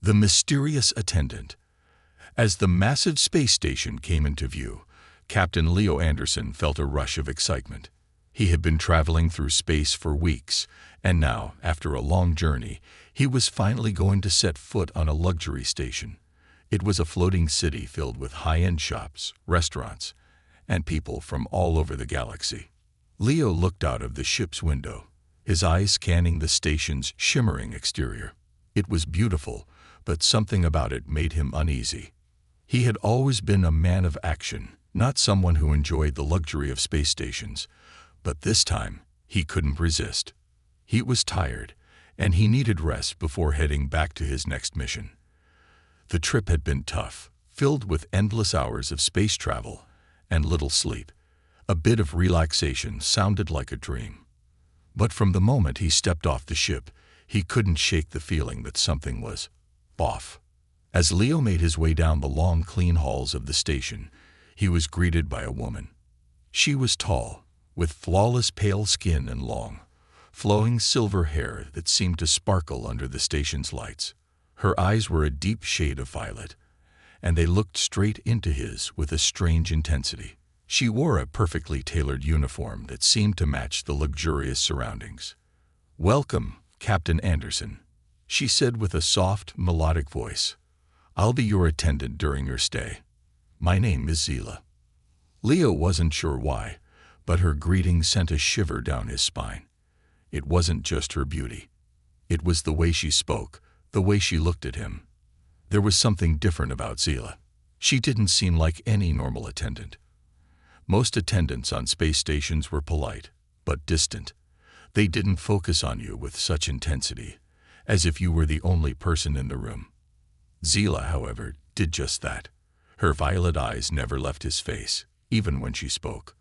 The mysterious attendant. As the massive space station came into view, Captain Leo Anderson felt a rush of excitement. He had been traveling through space for weeks, and now, after a long journey, he was finally going to set foot on a luxury station. It was a floating city filled with high-end shops, restaurants, and people from all over the galaxy. Leo looked out of the ship's window, his eyes scanning the station's shimmering exterior. It was beautiful, but something about it made him uneasy. He had always been a man of action, not someone who enjoyed the luxury of space stations, but this time he couldn't resist. He was tired, and he needed rest before heading back to his next mission. The trip had been tough, filled with endless hours of space travel and little sleep. A bit of relaxation sounded like a dream. But from the moment he stepped off the ship, he couldn't shake the feeling that something was off. As Leo made his way down the long, clean halls of the station, he was greeted by a woman. She was tall, with flawless pale skin and long, flowing silver hair that seemed to sparkle under the station's lights. Her eyes were a deep shade of violet, and they looked straight into his with a strange intensity. She wore a perfectly tailored uniform that seemed to match the luxurious surroundings. "Welcome, Captain Anderson," she said with a soft, melodic voice. "I'll be your attendant during your stay. My name is Zila." Leo wasn't sure why, but her greeting sent a shiver down his spine. It wasn't just her beauty. It was the way she spoke, the way she looked at him. There was something different about Zila. She didn't seem like any normal attendant. Most attendants on space stations were polite, but distant. They didn't focus on you with such intensity, as if you were the only person in the room. Zila, however, did just that. Her violet eyes never left his face, even when she spoke.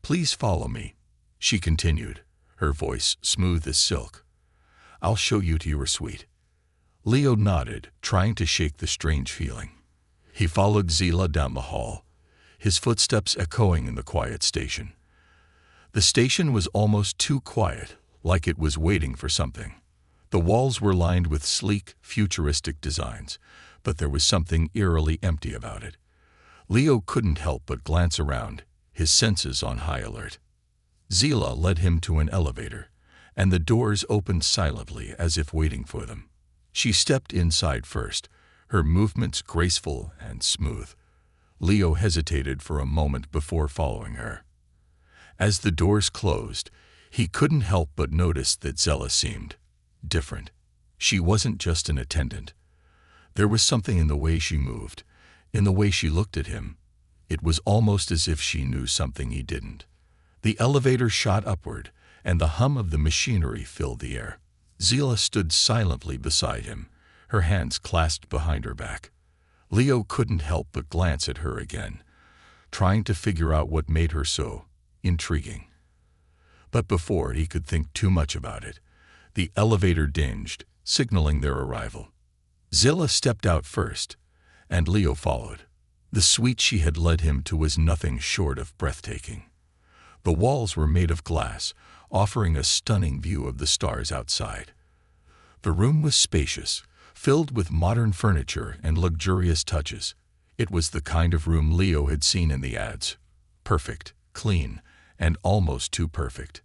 "Please follow me," she continued, her voice smooth as silk. "I'll show you to your suite." Leo nodded, trying to shake the strange feeling. He followed Zila down the hall, his footsteps echoing in the quiet station. The station was almost too quiet, like it was waiting for something. The walls were lined with sleek, futuristic designs, but there was something eerily empty about it. Leo couldn't help but glance around, his senses on high alert. Zila led him to an elevator, and the doors opened silently as if waiting for them. She stepped inside first, her movements graceful and smooth. Leo hesitated for a moment before following her. As the doors closed, he couldn't help but notice that Zila seemed different. She wasn't just an attendant. There was something in the way she moved, in the way she looked at him. It was almost as if she knew something he didn't. The elevator shot upward, and the hum of the machinery filled the air. Zila stood silently beside him, her hands clasped behind her back. Leo couldn't help but glance at her again, trying to figure out what made her so intriguing. But before he could think too much about it, the elevator dinged, signaling their arrival. Zila stepped out first, and Leo followed. The suite she had led him to was nothing short of breathtaking. The walls were made of glass, offering a stunning view of the stars outside. The room was spacious, filled with modern furniture and luxurious touches. It was the kind of room Leo had seen in the ads. Perfect, clean, and almost too perfect.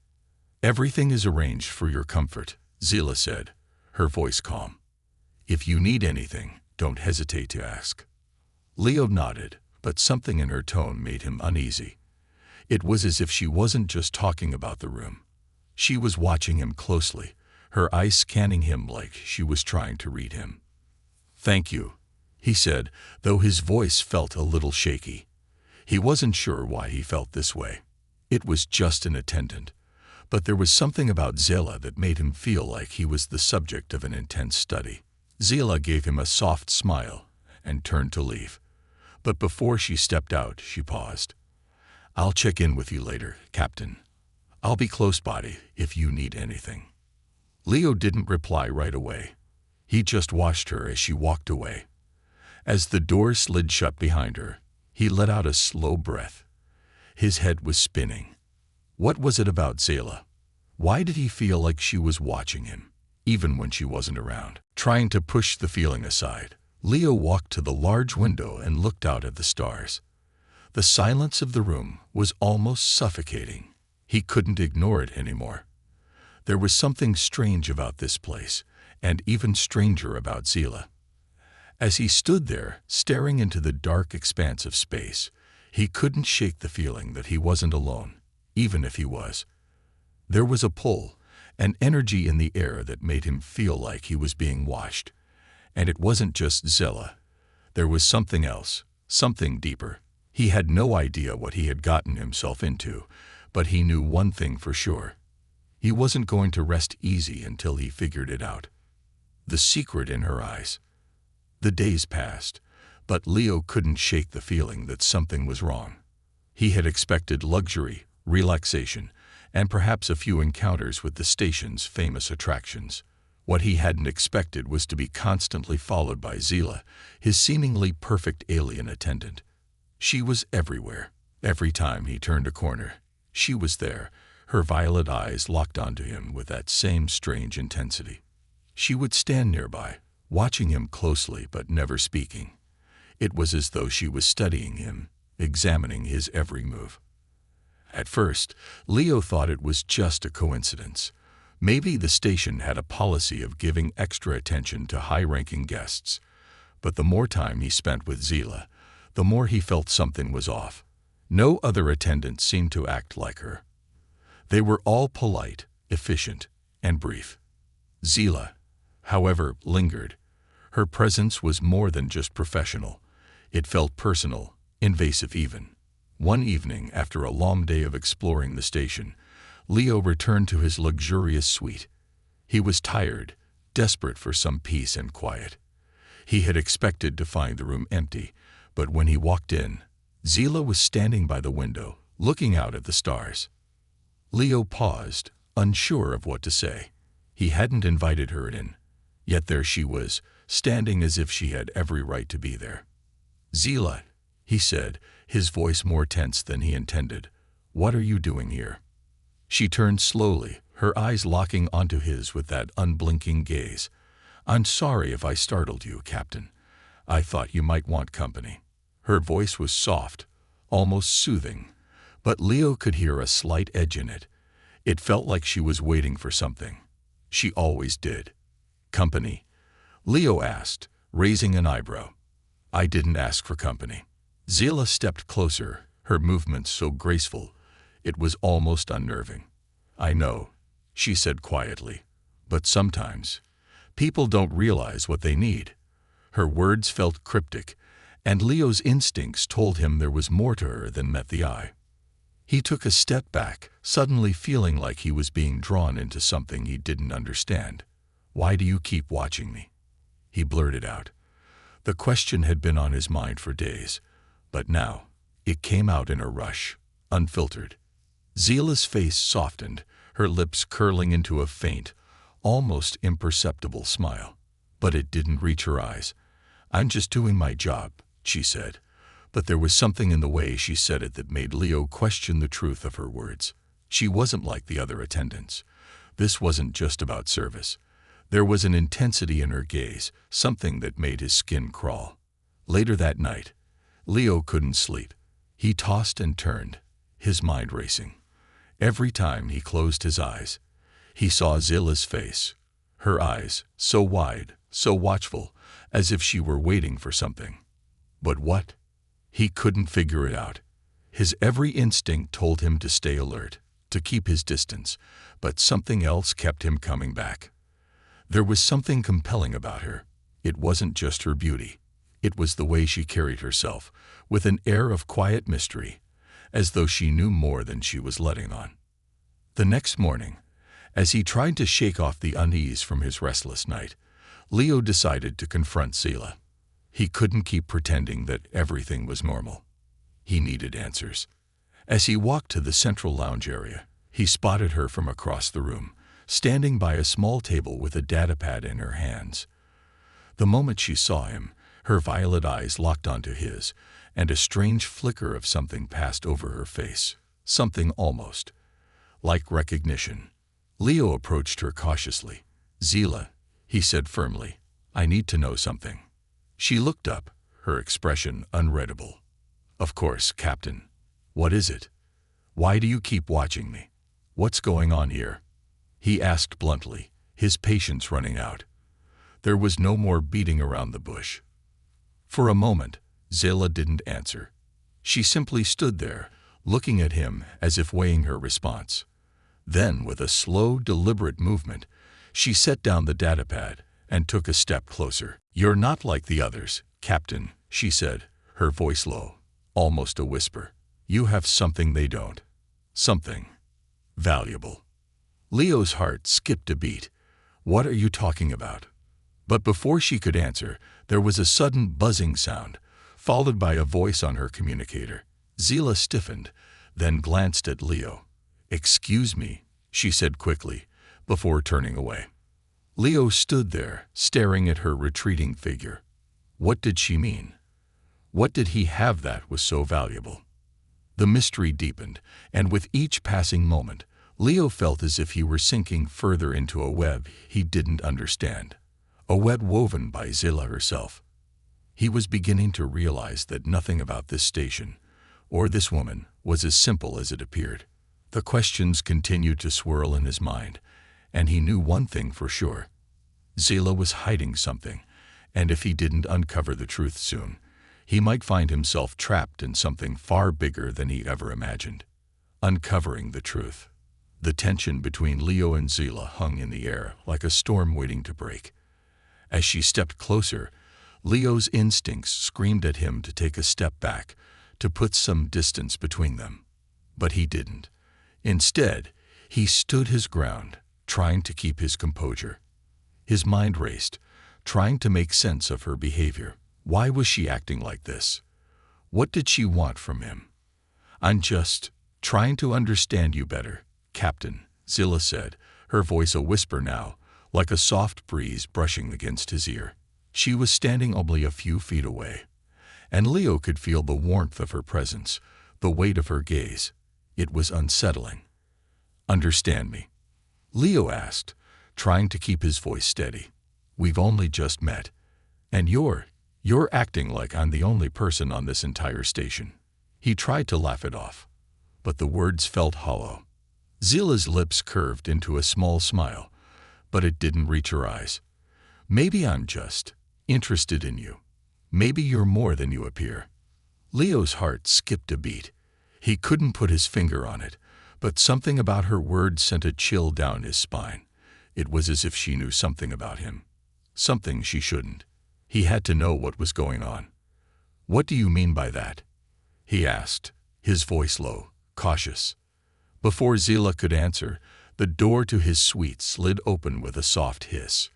"Everything is arranged for your comfort," Zila said, her voice calm. "If you need anything, don't hesitate to ask." Leo nodded, but something in her tone made him uneasy. It was as if she wasn't just talking about the room. She was watching him closely, her eyes scanning him like she was trying to read him. "Thank you," he said, though his voice felt a little shaky. He wasn't sure why he felt this way. It was just an attendant, but there was something about Zila that made him feel like he was the subject of an intense study. Zila gave him a soft smile and turned to leave. But before she stepped out, she paused. "I'll check in with you later, Captain. I'll be close by if you need anything." Leo didn't reply right away. He just watched her as she walked away. As the door slid shut behind her, he let out a slow breath. His head was spinning. What was it about Zila? Why did he feel like she was watching him? even when she wasn't around. Trying to push the feeling aside, Leo walked to the large window and looked out at the stars. The silence of the room was almost suffocating. He couldn't ignore it anymore. There was something strange about this place, and even stranger about Zila. As he stood there, staring into the dark expanse of space, he couldn't shake the feeling that he wasn't alone, even if he was. There was a pull, an energy in the air that made him feel like he was being watched. And it wasn't just Zila. There was something else, something deeper. He had no idea what he had gotten himself into, but he knew one thing for sure. He wasn't going to rest easy until he figured it out. The secret in her eyes. The days passed, but Leo couldn't shake the feeling that something was wrong. He had expected luxury, relaxation, and perhaps a few encounters with the station's famous attractions. What he hadn't expected was to be constantly followed by Zila, his seemingly perfect alien attendant. She was everywhere. Every time he turned a corner, she was there, her violet eyes locked onto him with that same strange intensity. She would stand nearby, watching him closely but never speaking. It was as though she was studying him, examining his every move. At first, Leo thought it was just a coincidence. Maybe the station had a policy of giving extra attention to high-ranking guests. But the more time he spent with Zila, the more he felt something was off. No other attendants seemed to act like her. They were all polite, efficient, and brief. Zila, however, lingered. Her presence was more than just professional. It felt personal, invasive even. One evening, after a long day of exploring the station, Leo returned to his luxurious suite. He was tired, desperate for some peace and quiet. He had expected to find the room empty, but when he walked in, Zila was standing by the window, looking out at the stars. Leo paused, unsure of what to say. He hadn't invited her in, yet there she was, standing as if she had every right to be there. "Zila," he said, his voice more tense than he intended, "what are you doing here?" She turned slowly, her eyes locking onto his with that unblinking gaze. "I'm sorry if I startled you, Captain. I thought you might want company." Her voice was soft, almost soothing, but Leo could hear a slight edge in it. It felt like she was waiting for something. She always did. "Company?" Leo asked, raising an eyebrow. "I didn't ask for company." Zila stepped closer, her movements so graceful, it was almost unnerving. "I know," she said quietly, "but sometimes people don't realize what they need." Her words felt cryptic, and Leo's instincts told him there was more to her than met the eye. He took a step back, suddenly feeling like he was being drawn into something he didn't understand. "Why do you keep watching me?" he blurted out. The question had been on his mind for days, but now it came out in a rush, unfiltered. Zila's face softened, her lips curling into a faint, almost imperceptible smile. But it didn't reach her eyes. "I'm just doing my job," she said. But there was something in the way she said it that made Leo question the truth of her words. She wasn't like the other attendants. This wasn't just about service. There was an intensity in her gaze, something that made his skin crawl. Later that night, Leo couldn't sleep. He tossed and turned, his mind racing. Every time he closed his eyes, he saw Zila's face, her eyes so wide, so watchful, as if she were waiting for something. But what? He couldn't figure it out. His every instinct told him to stay alert, to keep his distance, but something else kept him coming back. There was something compelling about her. It wasn't just her beauty. It was the way she carried herself, with an air of quiet mystery, as though she knew more than she was letting on. The next morning, as he tried to shake off the unease from his restless night, Leo decided to confront Zila. He couldn't keep pretending that everything was normal. He needed answers. As he walked to the central lounge area, he spotted her from across the room, standing by a small table with a datapad in her hands. The moment she saw him, her violet eyes locked onto his, and a strange flicker of something passed over her face, something almost like recognition. Leo approached her cautiously, "Zila," he said firmly, "I need to know something." She looked up, her expression unreadable. "Of course, Captain. What is it? Why do you keep watching me? What's going on here?" he asked bluntly, his patience running out. There was no more beating around the bush. For a moment, Zila didn't answer. She simply stood there, looking at him as if weighing her response. Then, with a slow, deliberate movement, she set down the datapad and took a step closer. "You're not like the others, Captain," she said, her voice low, almost a whisper. "You have something they don't. Something valuable." Leo's heart skipped a beat. "What are you talking about?" But before she could answer, there was a sudden buzzing sound, followed by a voice on her communicator. Zila stiffened, then glanced at Leo. "Excuse me," she said quickly, before turning away. Leo stood there, staring at her retreating figure. What did she mean? What did he have that was so valuable? The mystery deepened, and with each passing moment, Leo felt as if he were sinking further into a web he didn't understand. A web woven by Zila herself. He was beginning to realize that nothing about this station, or this woman, was as simple as it appeared. The questions continued to swirl in his mind, and he knew one thing for sure. Zila was hiding something, and if he didn't uncover the truth soon, he might find himself trapped in something far bigger than he ever imagined. Uncovering the truth. The tension between Leo and Zila hung in the air like a storm waiting to break. As she stepped closer, Leo's instincts screamed at him to take a step back, to put some distance between them. But he didn't. Instead, he stood his ground, trying to keep his composure. His mind raced, trying to make sense of her behavior. Why was she acting like this? What did she want from him? "I'm just trying to understand you better, Captain," Zila said, her voice a whisper now, like a soft breeze brushing against his ear. She was standing only a few feet away, and Leo could feel the warmth of her presence, the weight of her gaze. It was unsettling. "Understand me?" Leo asked, trying to keep his voice steady. "We've only just met, and you're acting like I'm the only person on this entire station." He tried to laugh it off, but the words felt hollow. Zila's lips curved into a small smile, but it didn't reach her eyes. "Maybe I'm just interested in you. Maybe you're more than you appear." Leo's heart skipped a beat. He couldn't put his finger on it, but something about her words sent a chill down his spine. It was as if she knew something about him. Something she shouldn't. He had to know what was going on. "What do you mean by that?" he asked, his voice low, cautious. Before Zila could answer, the door to his suite slid open with a soft hiss.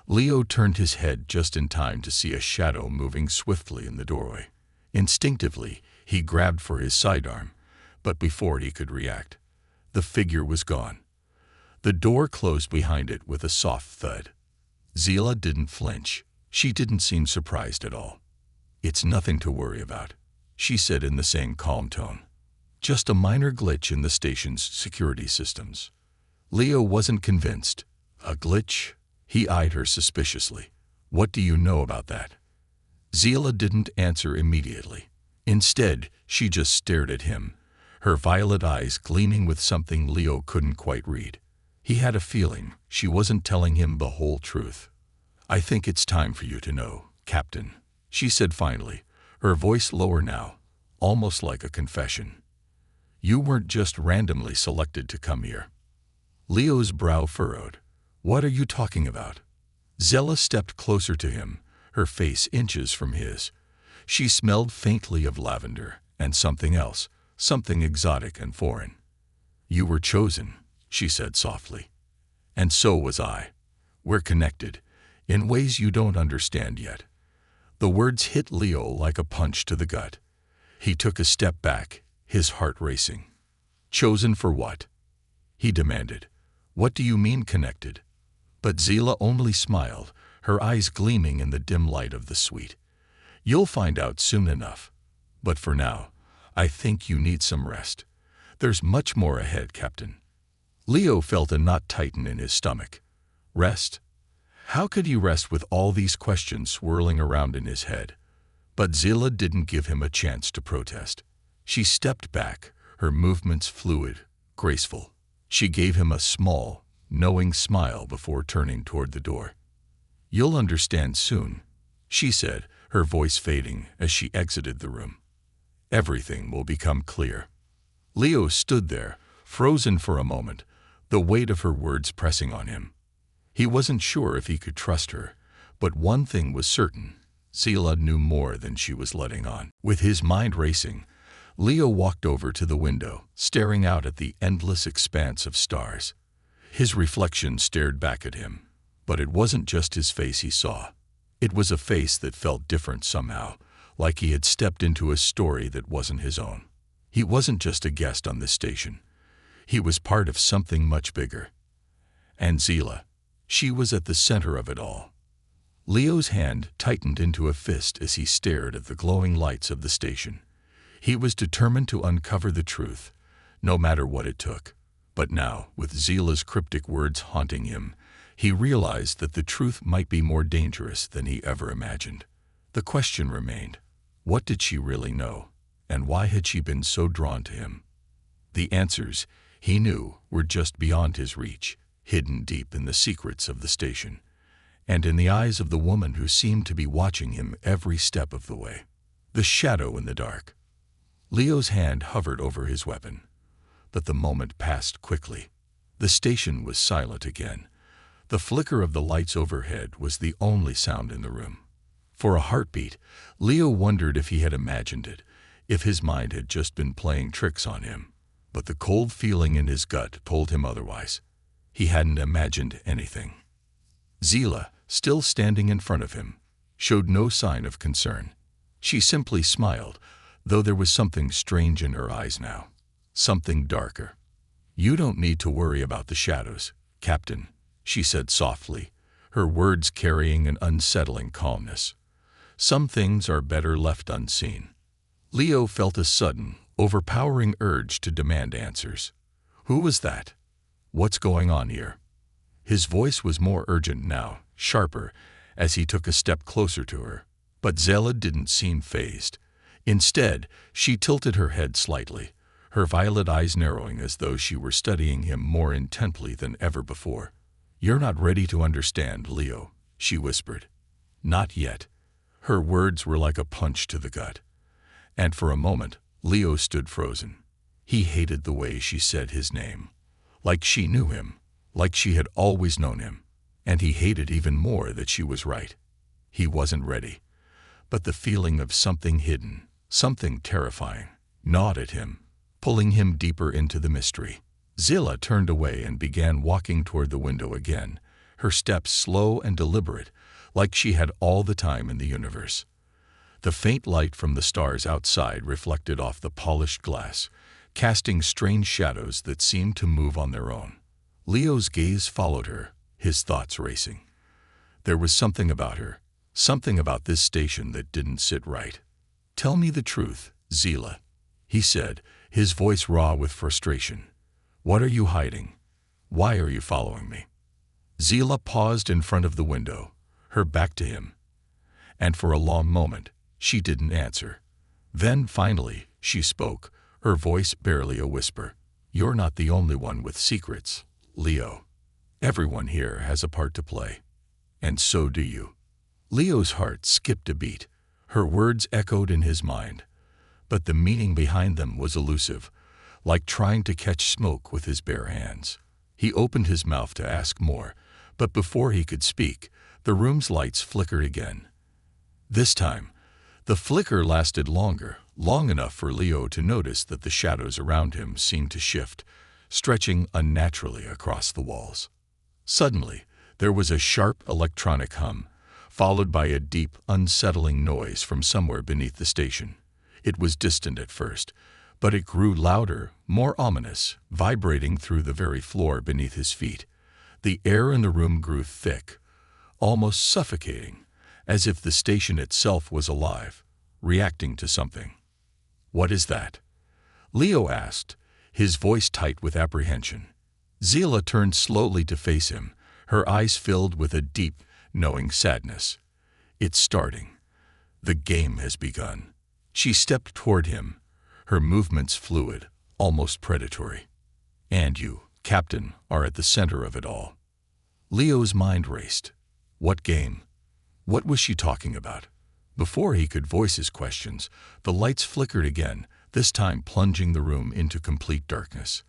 Leo turned his head just in time to see a shadow moving swiftly in the doorway. Instinctively, he grabbed for his sidearm, but before he could react, the figure was gone. The door closed behind it with a soft thud. Zila didn't flinch. She didn't seem surprised at all. "It's nothing to worry about," she said in the same calm tone. "Just a minor glitch in the station's security systems." Leo wasn't convinced. "A glitch?" He eyed her suspiciously. "What do you know about that?" Zila didn't answer immediately. Instead, she just stared at him, her violet eyes gleaming with something Leo couldn't quite read. He had a feeling she wasn't telling him the whole truth. "I think it's time for you to know, Captain," she said finally, her voice lower now, almost like a confession. "You weren't just randomly selected to come here." Leo's brow furrowed. "What are you talking about?" Zila stepped closer to him, her face inches from his. She smelled faintly of lavender and something else, something exotic and foreign. "You were chosen," she said softly. "And so was I. We're connected, in ways you don't understand yet." The words hit Leo like a punch to the gut. He took a step back, his heart racing. "Chosen for what?" he demanded. "What do you mean connected?" But Zila only smiled, her eyes gleaming in the dim light of the suite. "You'll find out soon enough. But for now, I think you need some rest. There's much more ahead, Captain." Leo felt a knot tighten in his stomach. Rest? How could he rest with all these questions swirling around in his head? But Zila didn't give him a chance to protest. She stepped back, her movements fluid, graceful. She gave him a small, knowing smile before turning toward the door. "You'll understand soon," she said, her voice fading as she exited the room. "Everything will become clear." Leo stood there, frozen for a moment, the weight of her words pressing on him. He wasn't sure if he could trust her, but one thing was certain: Zila knew more than she was letting on. With his mind racing, Leo walked over to the window, staring out at the endless expanse of stars. His reflection stared back at him, but it wasn't just his face he saw. It was a face that felt different somehow, like he had stepped into a story that wasn't his own. He wasn't just a guest on this station. He was part of something much bigger. And Zila, she was at the center of it all. Leo's hand tightened into a fist as he stared at the glowing lights of the station. He was determined to uncover the truth, no matter what it took. But now, with Zila's cryptic words haunting him, he realized that the truth might be more dangerous than he ever imagined. The question remained: what did she really know, and why had she been so drawn to him? The answers, he knew, were just beyond his reach, hidden deep in the secrets of the station, and in the eyes of the woman who seemed to be watching him every step of the way. The shadow in the dark. Leo's hand hovered over his weapon, but the moment passed quickly. The station was silent again. The flicker of the lights overhead was the only sound in the room. For a heartbeat, Leo wondered if he had imagined it, if his mind had just been playing tricks on him. But the cold feeling in his gut told him otherwise. He hadn't imagined anything. Zila, still standing in front of him, showed no sign of concern. She simply smiled, though there was something strange in her eyes now. Something darker. "You don't need to worry about the shadows, Captain," she said softly, her words carrying an unsettling calmness. "Some things are better left unseen." Leo felt a sudden, overpowering urge to demand answers. Who was that? What's going on here? His voice was more urgent now, sharper, as he took a step closer to her. But Zila didn't seem fazed. Instead, she tilted her head slightly, her violet eyes narrowing as though she were studying him more intently than ever before. "You're not ready to understand, Leo," she whispered. "Not yet." Her words were like a punch to the gut. And for a moment, Leo stood frozen. He hated the way she said his name. Like she knew him, like she had always known him. And he hated even more that she was right. He wasn't ready. But the feeling of something hidden, something terrifying, gnawed at him, pulling him deeper into the mystery. Zila turned away and began walking toward the window again, her steps slow and deliberate, like she had all the time in the universe. The faint light from the stars outside reflected off the polished glass, casting strange shadows that seemed to move on their own. Leo's gaze followed her, his thoughts racing. There was something about her, something about this station that didn't sit right. "Tell me the truth, Zila," he said, his voice raw with frustration. "What are you hiding? Why are you following me?" Zila paused in front of the window, her back to him. And for a long moment, she didn't answer. Then, finally, she spoke, her voice barely a whisper. "You're not the only one with secrets, Leo. Everyone here has a part to play. And so do you." Leo's heart skipped a beat. Her words echoed in his mind. But the meaning behind them was elusive, like trying to catch smoke with his bare hands. He opened his mouth to ask more, but before he could speak, the room's lights flickered again. This time, the flicker lasted longer, long enough for Leo to notice that the shadows around him seemed to shift, stretching unnaturally across the walls. Suddenly, there was a sharp electronic hum, followed by a deep, unsettling noise from somewhere beneath the station. It was distant at first, but it grew louder, more ominous, vibrating through the very floor beneath his feet. The air in the room grew thick, almost suffocating, as if the station itself was alive, reacting to something. "What is that?" Leo asked, his voice tight with apprehension. Zila turned slowly to face him, Her eyes filled with a deep, knowing sadness. It's starting. The game has begun. She stepped toward him, her movements fluid, almost predatory. And you, Captain, are at the center of it all. Leo's mind raced. What game? What was she talking about? Before he could voice his questions, the lights flickered again, this time plunging the room into complete darkness.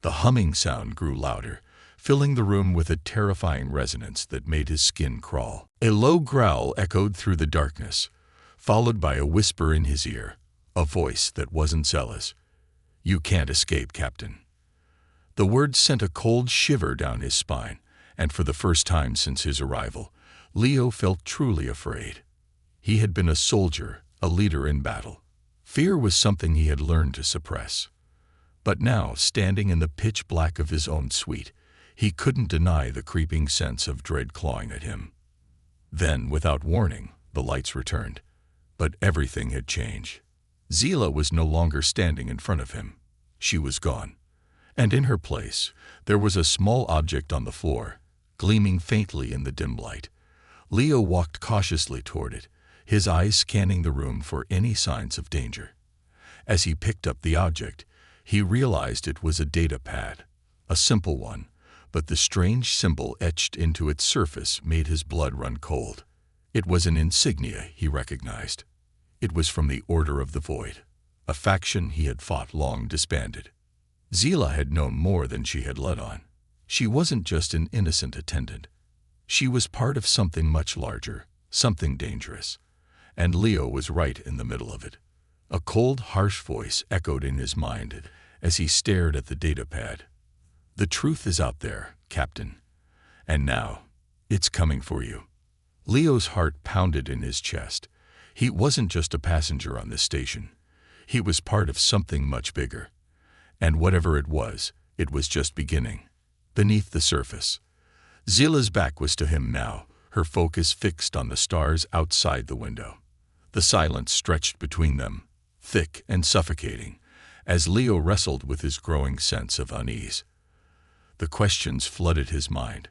The humming sound grew louder, filling the room with a terrifying resonance that made his skin crawl. A low growl echoed through the darkness, followed by a whisper in his ear, a voice that wasn't Zella's. "You can't escape, Captain." The words sent a cold shiver down his spine, and for the first time since his arrival, Leo felt truly afraid. He had been a soldier, a leader in battle. Fear was something he had learned to suppress. But now, standing in the pitch black of his own suite, he couldn't deny the creeping sense of dread clawing at him. Then, without warning, the lights returned. But everything had changed. Zila was no longer standing in front of him. She was gone. And in her place, there was a small object on the floor, gleaming faintly in the dim light. Leo walked cautiously toward it, his eyes scanning the room for any signs of danger. As he picked up the object, he realized it was a data pad, a simple one, but the strange symbol etched into its surface made his blood run cold. It was an insignia he recognized. It was from the Order of the Void, a faction he had fought long disbanded. Zila had known more than she had let on. She wasn't just an innocent attendant. She was part of something much larger, something dangerous. And Leo was right in the middle of it. A cold, harsh voice echoed in his mind as he stared at the datapad. "The truth is out there, Captain. And now, it's coming for you." Leo's heart pounded in his chest. He wasn't just a passenger on this station. He was part of something much bigger. And whatever it was just beginning. Beneath the surface. Zila's back was to him now, her focus fixed on the stars outside the window. The silence stretched between them, thick and suffocating, as Leo wrestled with his growing sense of unease. The questions flooded his mind.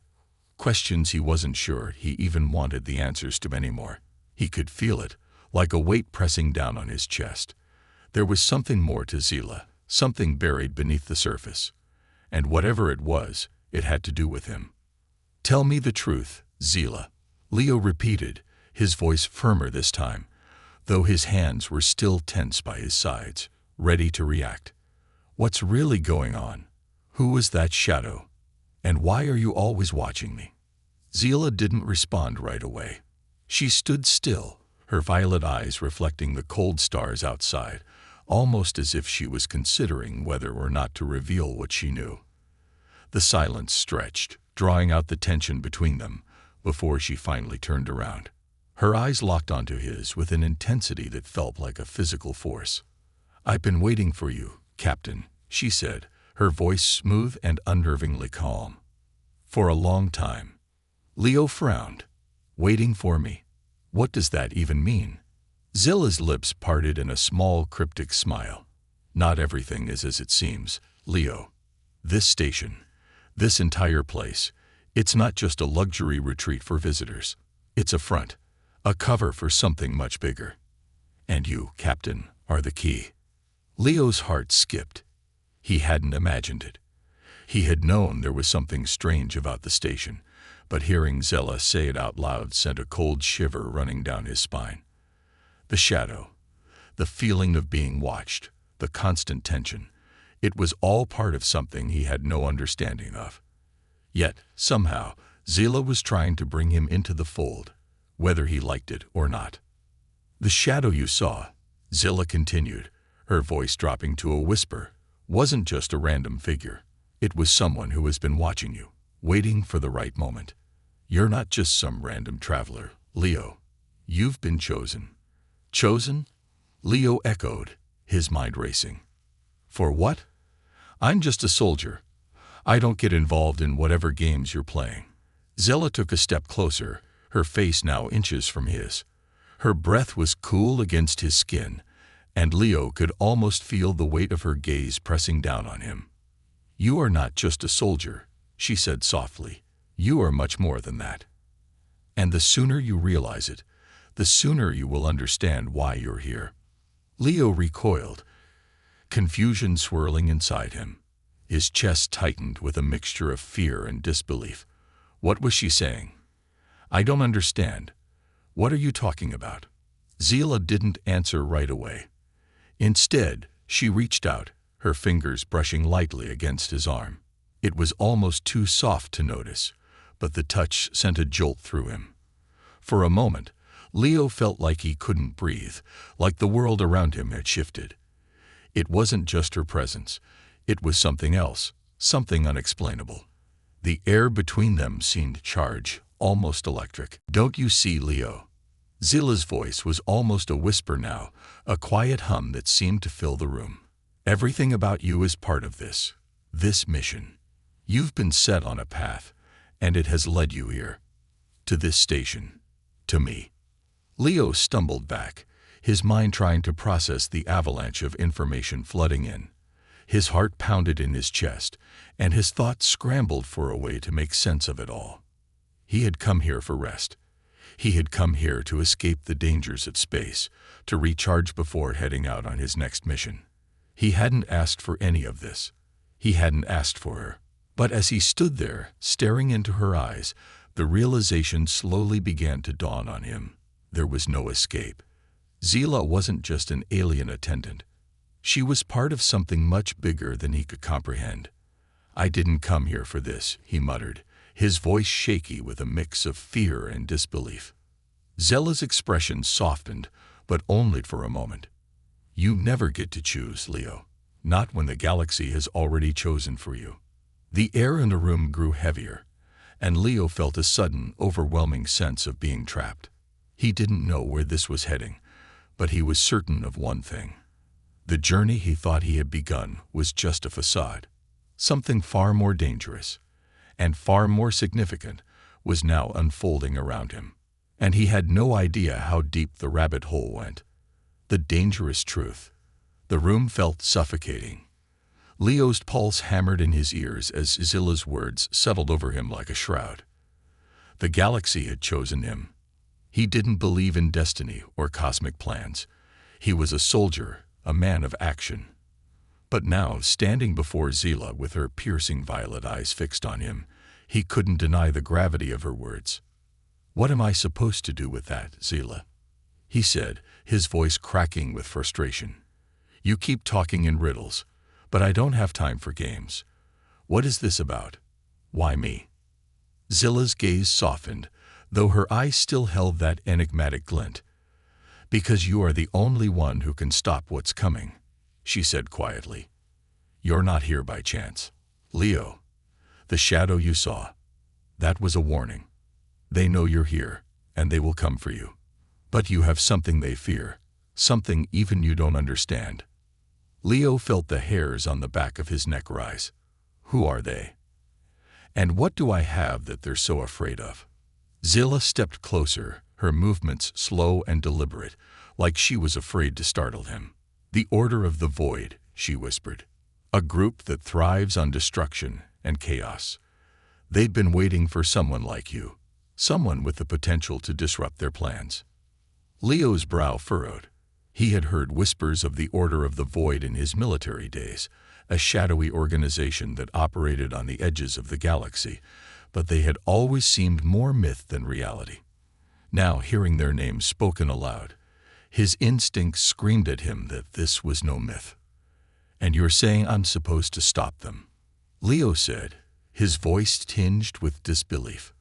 Questions he wasn't sure he even wanted the answers to anymore. He could feel it, like a weight pressing down on his chest. There was something more to Zila, something buried beneath the surface. And whatever it was, it had to do with him. "Tell me the truth, Zila," Leo repeated, his voice firmer this time, though his hands were still tense by his sides, ready to react. "What's really going on? Who was that shadow? And why are you always watching me?" Zila didn't respond right away. She stood still, her violet eyes reflecting the cold stars outside, almost as if she was considering whether or not to reveal what she knew. The silence stretched, drawing out the tension between them, before she finally turned around. Her eyes locked onto his with an intensity that felt like a physical force. "I've been waiting for you, Captain," she said, her voice smooth and unnervingly calm. "For a long time." Leo frowned. "Waiting for me? What does that even mean?" Zila's lips parted in a small, cryptic smile. "Not everything is as it seems, Leo. This station, this entire place, it's not just a luxury retreat for visitors. It's a front, a cover for something much bigger. And you, Captain, are the key." Leo's heart skipped. He hadn't imagined it. He had known there was something strange about the station, but hearing Zila say it out loud sent a cold shiver running down his spine. The shadow, the feeling of being watched, the constant tension, it was all part of something he had no understanding of. Yet, somehow, Zila was trying to bring him into the fold, whether he liked it or not. "The shadow you saw," Zila continued, her voice dropping to a whisper, "wasn't just a random figure. It was someone who has been watching you, waiting for the right moment. You're not just some random traveler, Leo. You've been chosen." "Chosen?" Leo echoed, his mind racing. "For what? I'm just a soldier. I don't get involved in whatever games you're playing." Zila took a step closer, her face now inches from his. Her breath was cool against his skin, and Leo could almost feel the weight of her gaze pressing down on him. "You are not just a soldier," she said softly. You are much more than that. And the sooner you realize it, the sooner you will understand why you're here." Leo recoiled, confusion swirling inside him. His chest tightened with a mixture of fear and disbelief. What was she saying? "I don't understand. What are you talking about?" Zila didn't answer right away. Instead, she reached out, her fingers brushing lightly against his arm. It was almost too soft to notice, but the touch sent a jolt through him. For a moment, Leo felt like he couldn't breathe, like the world around him had shifted. It wasn't just her presence. It was something else, something unexplainable. The air between them seemed charged, almost electric. "Don't you see, Leo?" Zila's voice was almost a whisper now, a quiet hum that seemed to fill the room. "Everything about you is part of this mission. You've been set on a path, and it has led you here. To this station. To me." Leo stumbled back, his mind trying to process the avalanche of information flooding in. His heart pounded in his chest, and his thoughts scrambled for a way to make sense of it all. He had come here for rest. He had come here to escape the dangers of space, to recharge before heading out on his next mission. He hadn't asked for any of this. He hadn't asked for her. But as he stood there, staring into her eyes, the realization slowly began to dawn on him. There was no escape. Zila wasn't just an alien attendant. She was part of something much bigger than he could comprehend. "I didn't come here for this," he muttered, his voice shaky with a mix of fear and disbelief. Zila's expression softened, but only for a moment. "You never get to choose, Leo. Not when the galaxy has already chosen for you." The air in the room grew heavier, and Leo felt a sudden, overwhelming sense of being trapped. He didn't know where this was heading, but he was certain of one thing. The journey he thought he had begun was just a facade. Something far more dangerous, and far more significant, was now unfolding around him. And he had no idea how deep the rabbit hole went. The dangerous truth. The room felt suffocating. Leo's pulse hammered in his ears as Zila's words settled over him like a shroud. The galaxy had chosen him. He didn't believe in destiny or cosmic plans. He was a soldier, a man of action. But now, standing before Zila with her piercing violet eyes fixed on him, he couldn't deny the gravity of her words. "What am I supposed to do with that, Zila?" he said, his voice cracking with frustration. "You keep talking in riddles, but I don't have time for games. What is this about? Why me?" Zila's gaze softened, though her eyes still held that enigmatic glint. "Because you are the only one who can stop what's coming," she said quietly. "You're not here by chance. Leo, the shadow you saw, that was a warning. They know you're here, and they will come for you. But you have something they fear, something even you don't understand." Leo felt the hairs on the back of his neck rise. "Who are they? And what do I have that they're so afraid of?" Zila stepped closer, her movements slow and deliberate, like she was afraid to startle him. "The Order of the Void," she whispered. "A group that thrives on destruction and chaos. They'd been waiting for someone like you, someone with the potential to disrupt their plans." Leo's brow furrowed. He had heard whispers of the Order of the Void in his military days, a shadowy organization that operated on the edges of the galaxy, but they had always seemed more myth than reality. Now, hearing their names spoken aloud, his instincts screamed at him that this was no myth. "And you're saying I'm supposed to stop them?" Leo said, his voice tinged with disbelief.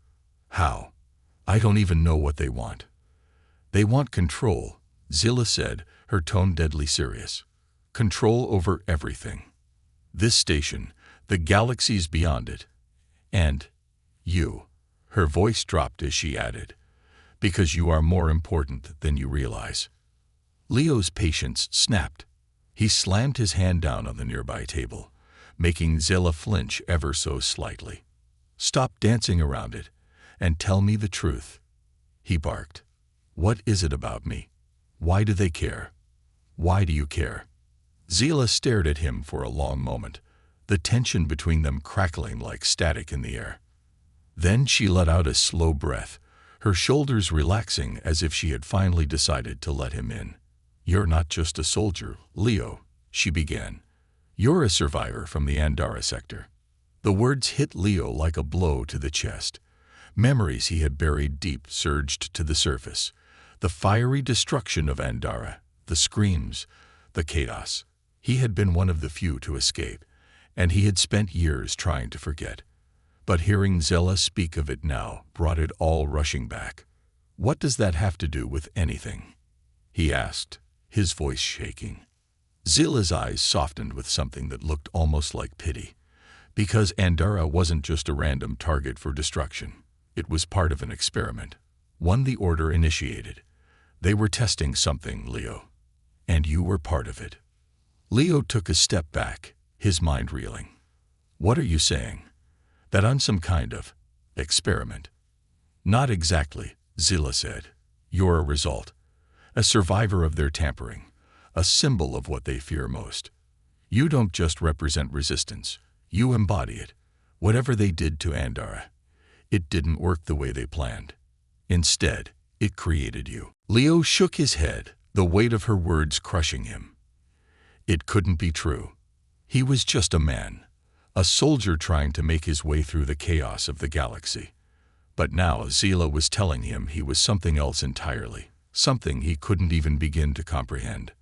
"How? I don't even know what they want." "They want control," Zila said, her tone deadly serious. "Control over everything. This station, the galaxies beyond it, and you." Her voice dropped as she added, "Because you are more important than you realize." Leo's patience snapped. He slammed his hand down on the nearby table, making Zila flinch ever so slightly. "Stop dancing around it, and tell me the truth," he barked. "What is it about me? Why do they care? Why do you care?" Zila stared at him for a long moment, the tension between them crackling like static in the air. Then she let out a slow breath, her shoulders relaxing as if she had finally decided to let him in. "You're not just a soldier, Leo," she began. "You're a survivor from the Andara sector." The words hit Leo like a blow to the chest. Memories he had buried deep surged to the surface. The fiery destruction of Andara, the screams, the chaos. He had been one of the few to escape, and he had spent years trying to forget. But hearing Zilla speak of it now brought it all rushing back. "What does that have to do with anything?" he asked, his voice shaking. Zilla's eyes softened with something that looked almost like pity. Because Andara wasn't just a random target for destruction. It was part of an experiment, one the Order initiated. They were testing something, Leo. And you were part of it. Leo took a step back, his mind reeling. "What are you saying? That I'm some kind of experiment?" "Not exactly," Zilla said. "You're a result. A survivor of their tampering. A symbol of what they fear most. You don't just represent resistance. You embody it. Whatever they did to Andara, it didn't work the way they planned. Instead, it created you." Leo shook his head, the weight of her words crushing him. It couldn't be true. He was just a man, a soldier trying to make his way through the chaos of the galaxy. But now Zilla was telling him he was something else entirely, something he couldn't even begin to comprehend.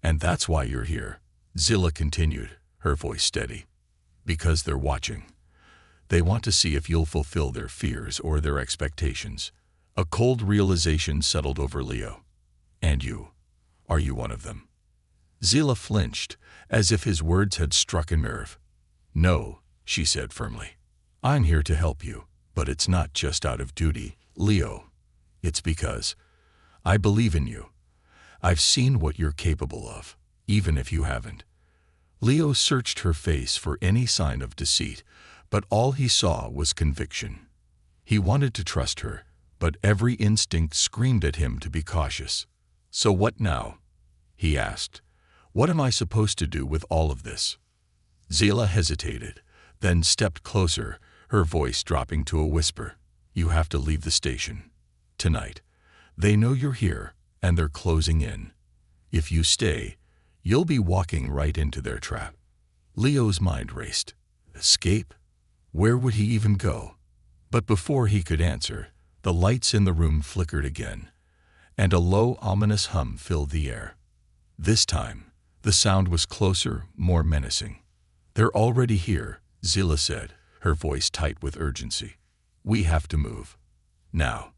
"And that's why you're here," Zilla continued, her voice steady. "Because they're watching. They want to see if you'll fulfill their fears or their expectations." A cold realization settled over Leo. "And you? Are you one of them?" Zilla flinched, as if his words had struck a nerve. "No," she said firmly. "I'm here to help you, but it's not just out of duty, Leo. It's because I believe in you. I've seen what you're capable of, even if you haven't." Leo searched her face for any sign of deceit, but all he saw was conviction. He wanted to trust her, but every instinct screamed at him to be cautious. "So what now?" he asked. "What am I supposed to do with all of this?" Zilla hesitated, then stepped closer, her voice dropping to a whisper. "You have to leave the station. Tonight. They know you're here, and they're closing in. If you stay, you'll be walking right into their trap." Leo's mind raced. Escape? Where would he even go? But before he could answer, the lights in the room flickered again, and a low, ominous hum filled the air. This time, the sound was closer, more menacing. "They're already here," Zilla said, her voice tight with urgency. "We have to move. Now."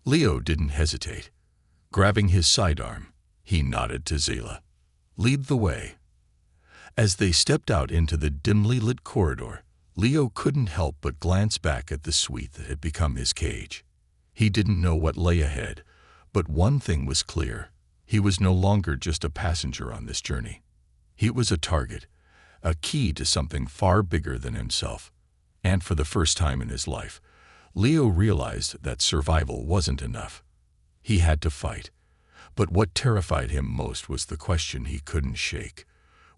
Leo didn't hesitate. Grabbing his sidearm, he nodded to Zilla. "Lead the way." As they stepped out into the dimly lit corridor, Leo couldn't help but glance back at the suite that had become his cage. He didn't know what lay ahead, but one thing was clear. He was no longer just a passenger on this journey. He was a target, a key to something far bigger than himself. And for the first time in his life, Leo realized that survival wasn't enough. He had to fight. But what terrified him most was the question he couldn't shake.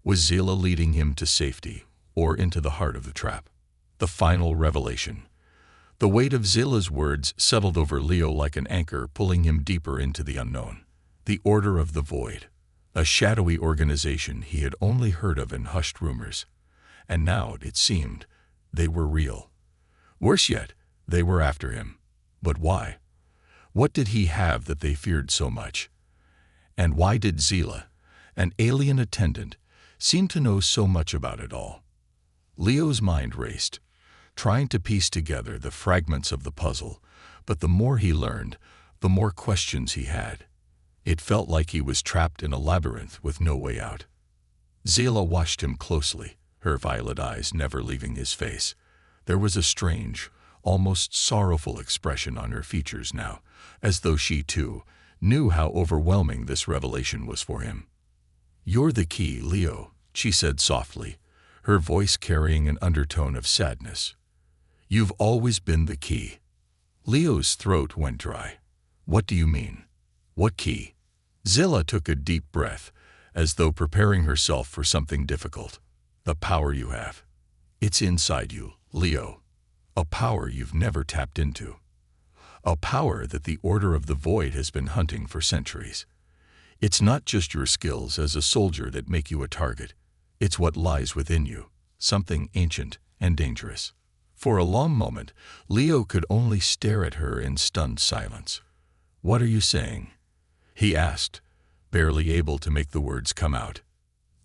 Was Zilla leading him to safety or into the heart of the trap? The final revelation. The weight of Zilla's words settled over Leo like an anchor, pulling him deeper into the unknown. The Order of the Void, a shadowy organization he had only heard of in hushed rumors. And now, it seemed, they were real. Worse yet, they were after him. But why? What did he have that they feared so much? And why did Zilla, an alien attendant, seem to know so much about it all? Leo's mind raced, trying to piece together the fragments of the puzzle, but the more he learned, the more questions he had. It felt like he was trapped in a labyrinth with no way out. Zilla watched him closely, her violet eyes never leaving his face. There was a strange, almost sorrowful expression on her features now, as though she, too, knew how overwhelming this revelation was for him. "You're the key, Leo," she said softly, her voice carrying an undertone of sadness. "You've always been the key." Leo's throat went dry. "What do you mean? What key?" Zilla took a deep breath, as though preparing herself for something difficult. "The power you have. It's inside you, Leo. A power you've never tapped into. A power that the Order of the Void has been hunting for centuries. It's not just your skills as a soldier that make you a target. It's what lies within you, something ancient and dangerous. For a long moment, Leo could only stare at her in stunned silence. "What are you saying?" he asked, barely able to make the words come out.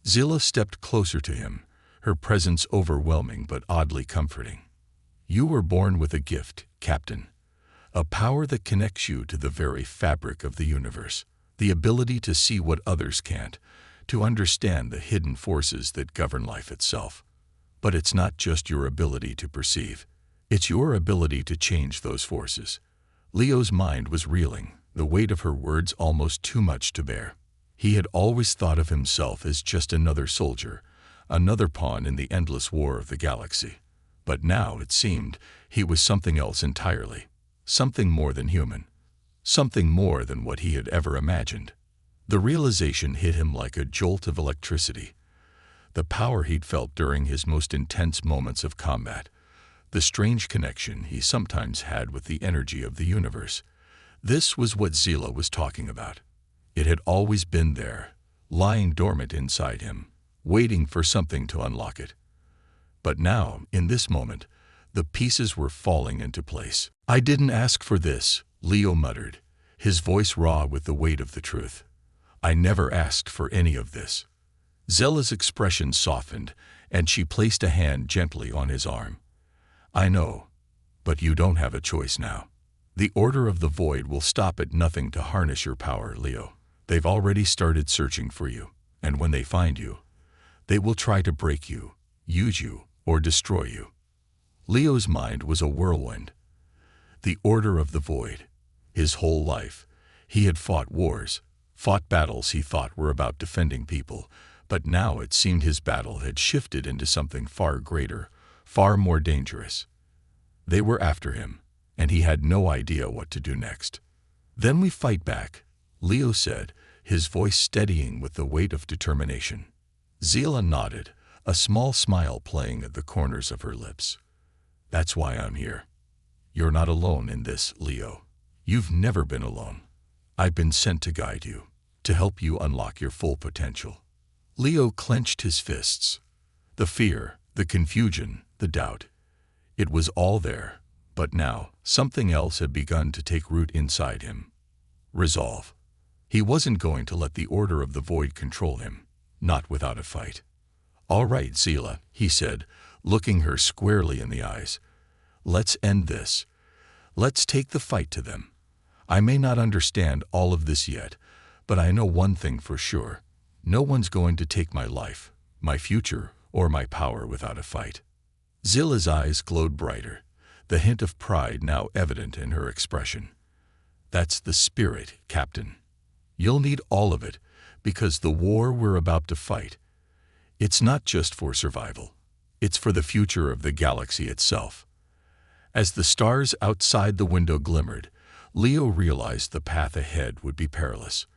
Zilla stepped closer to him, her presence overwhelming but oddly comforting. "You were born with a gift, Captain. A power that connects you to the very fabric of the universe. The ability to see what others can't, to understand the hidden forces that govern life itself. But it's not just your ability to perceive. It's your ability to change those forces." Leo's mind was reeling, the weight of her words almost too much to bear. He had always thought of himself as just another soldier, another pawn in the endless war of the galaxy. But now, it seemed, he was something else entirely. Something more than human. Something more than what he had ever imagined. The realization hit him like a jolt of electricity. The power he'd felt during his most intense moments of combat. The strange connection he sometimes had with the energy of the universe. This was what Zilla was talking about. It had always been there, lying dormant inside him, waiting for something to unlock it. But now, in this moment, the pieces were falling into place. "I didn't ask for this," Leo muttered, his voice raw with the weight of the truth. "I never asked for any of this." Zilla's expression softened, and she placed a hand gently on his arm. "I know, but you don't have a choice now. The Order of the Void will stop at nothing to harness your power, Leo. They've already started searching for you, and when they find you, they will try to break you, use you, or destroy you." Leo's mind was a whirlwind. The Order of the Void. His whole life, he had fought wars, fought battles he thought were about defending people, but now it seemed his battle had shifted into something far greater, far more dangerous. They were after him, and he had no idea what to do next. "Then we fight back," Leo said, his voice steadying with the weight of determination. Zilla nodded, a small smile playing at the corners of her lips. "That's why I'm here. You're not alone in this, Leo. You've never been alone. I've been sent to guide you, to help you unlock your full potential." Leo clenched his fists. The fear, the confusion, the doubt. It was all there, but now something else had begun to take root inside him. Resolve. He wasn't going to let the Order of the Void control him, not without a fight. "All right, Zilla," he said, looking her squarely in the eyes. "Let's end this. Let's take the fight to them. I may not understand all of this yet, but I know one thing for sure. No one's going to take my life, my future, or my power without a fight." Zilla's eyes glowed brighter, the hint of pride now evident in her expression. "That's the spirit, Captain. You'll need all of it, because the war we're about to fight, it's not just for survival. It's for the future of the galaxy itself." As the stars outside the window glimmered, Leo realized the path ahead would be perilous.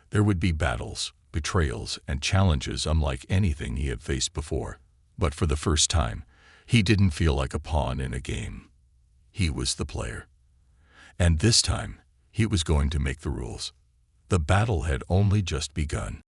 There would be battles, betrayals, and challenges unlike anything he had faced before. But for the first time, he didn't feel like a pawn in a game. He was the player. And this time, he was going to make the rules. The battle had only just begun.